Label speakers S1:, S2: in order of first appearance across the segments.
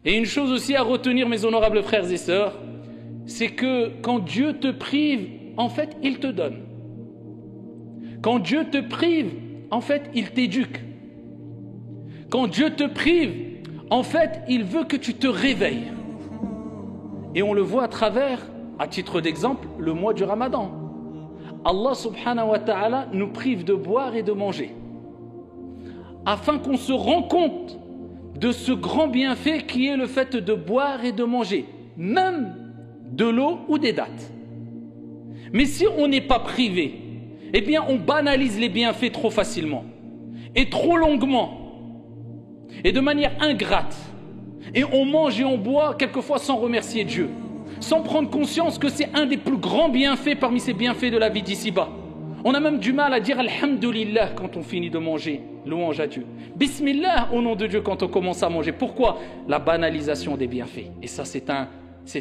S1: Et une chose aussi à retenir, mes honorables frères et sœurs, c'est que quand Dieu te prive, en fait, il te donne. Quand Dieu te prive, en fait, il t'éduque. Quand Dieu te prive, en fait, il veut que tu te réveilles. Et on le voit à travers, à titre d'exemple, le mois du Ramadan. Allah subhanahu wa ta'ala nous prive de boire et de manger, afin qu'on se rende compte de ce grand bienfait qui est le fait de boire et de manger, même de l'eau ou des dattes. Mais si on n'est pas privé, eh bien on banalise les bienfaits trop facilement, et trop longuement, et de manière ingrate. Et on mange et on boit quelquefois sans remercier Dieu, sans prendre conscience que c'est un des plus grands bienfaits parmi ces bienfaits de la vie d'ici-bas. On a même du mal à dire Alhamdulillah quand on finit de manger, louange à Dieu. Bismillah au nom de Dieu quand on commence à manger. Pourquoi? La banalisation des bienfaits. Et ça c'est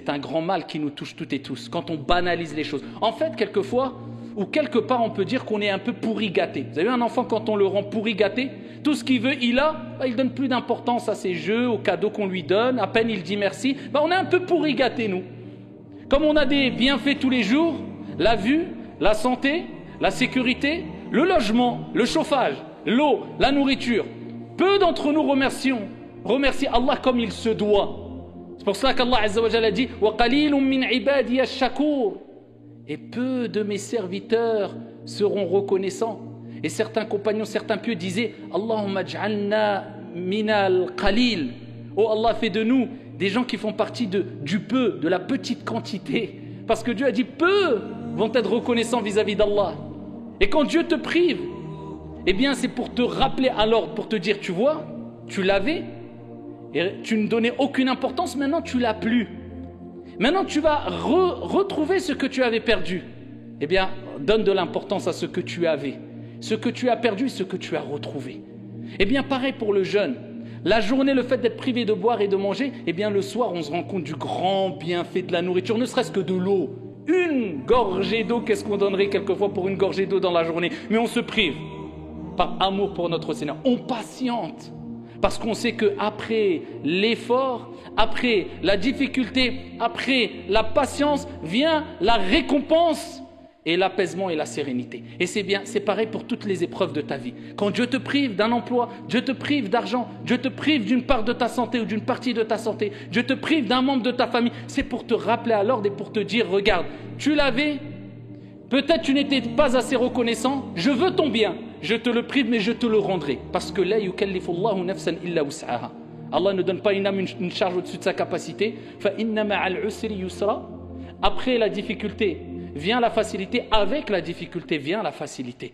S1: un grand mal qui nous touche toutes et tous, quand on banalise les choses. En fait, quelquefois, ou quelque part on peut dire qu'on est un peu pourri gâté. Vous avez un enfant, quand on le rend pourri gâté, tout ce qu'il veut, il donne plus d'importance à ses jeux, aux cadeaux qu'on lui donne, à peine il dit merci. On est un peu pourri gâté, nous. Comme on a des bienfaits tous les jours, la vue, la santé, la sécurité, le logement, le chauffage, l'eau, la nourriture. Peu d'entre nous remercient Allah comme il se doit. C'est pour cela qu'Allah Azza wa Jalla a dit وَقَلِيلٌ مِّنْ عِبَادِيَ الشَّكُورِ. Et peu de mes serviteurs seront reconnaissants. Et certains compagnons, certains pieux disaient Allahumma j'alna minal qalil. Oh Allah, fais de nous des gens qui font partie du peu, de la petite quantité. Parce que Dieu a dit peu vont être reconnaissants vis-à-vis d'Allah. Et quand Dieu te prive, eh bien c'est pour te rappeler à l'ordre, pour te dire, tu vois, tu l'avais et tu ne donnais aucune importance, maintenant tu l'as plus. Maintenant tu vas retrouver ce que tu avais perdu. Eh bien, donne de l'importance à ce que tu avais, ce que tu as perdu, ce que tu as retrouvé. Eh bien, pareil pour le jeûne. La journée, le fait d'être privé de boire et de manger, eh bien le soir, on se rend compte du grand bienfait de la nourriture, ne serait-ce que de l'eau. Une gorgée d'eau, qu'est-ce qu'on donnerait quelquefois pour une gorgée d'eau dans la journée? Mais on se prive par amour pour notre Seigneur. On patiente parce qu'on sait qu'après l'effort, après la difficulté, après la patience, vient la récompense et l'apaisement et la sérénité. Et c'est bien, c'est pareil pour toutes les épreuves de ta vie. Quand Dieu te prive d'un emploi, Dieu te prive d'argent, Dieu te prive d'une part de ta santé ou d'une partie de ta santé, Dieu te prive d'un membre de ta famille, c'est pour te rappeler à l'ordre et pour te dire, regarde, tu l'avais, peut-être tu n'étais pas assez reconnaissant, je veux ton bien, je te le prive mais je te le rendrai. Parce que la yukallifullahu nafsan illa wus'aha. Allah ne donne pas une âme une charge au-dessus de sa capacité. Fa inna ma'al usri yusra. Après la difficulté vient la facilité, avec la difficulté vient la facilité.